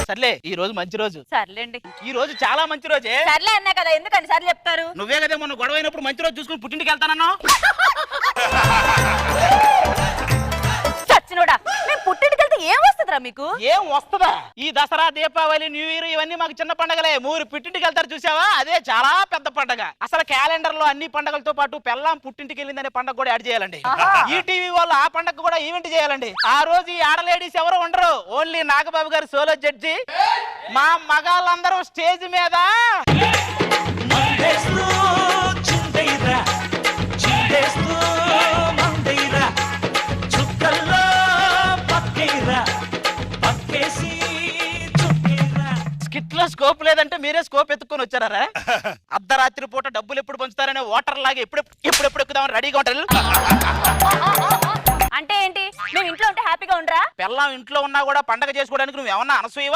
సర్లే ఈ రోజు మంచి రోజు. సర్లేండి. ఈ రోజు చాలా మంచి రోజే. సర్లే అన్నా కదా, ఎందుకని సార్లు చెప్తారు? నువ్వే కదా మొన్న గొడవ అయినప్పుడు మంచి రోజు చూసుకుని పుట్టింటికి వెళ్తానన్నా. చచ్చినోడా, మేము పుట్టింటికి వెళ్తే ఏం వస్తుందిరా మీకు? ఏం వస్తుందా? ఈ దసరా, దీపావళి, న్యూ ఇయర్ ఇవన్నీ మాకు చిన్న పండగలే. మూరు పుట్టింటికి వెళ్తారు చూసావా, అదే చాలా పెద్ద పండగ. అసలు క్యాలెండర్ లో అన్ని పండగలతో పాటు పెళ్ళాం పుట్టింటికి వెళ్ళిందనే పండగ కూడా యాడ్ చేయాలండి. ఈ టీవీ వాళ్ళు ఆ పండగ కూడా ఈవెంట్ చేయాలండి. ఆ రోజు ఈ ఆడ లేడీస్ ఎవరు ఉండరు, ఓన్లీ నాగబాబు గారు సోలో జడ్జి. మా మగాళ్ళందరూ స్టేజ్ మీద స్కిట్ లో స్కోప్ లేదంటే మీరే స్కోప్ ఎత్తుకొని వచ్చారా? అర్ధరాత్రి పూట డబ్బులు ఎప్పుడు పంచుతారనే వాటర్ లాగా ఎప్పుడు ఎక్కుదామని రెడీగా ఉంటారు. అంటే ఏంటి, మేము ఇంట్లో ఉంటే హ్యాపీగా ఉండరా? పెళ్ళాం ఇంట్లో ఉన్నా కూడా పండగ చేసుకోవడానికి నువ్వు ఏమన్నా అనసూయవా?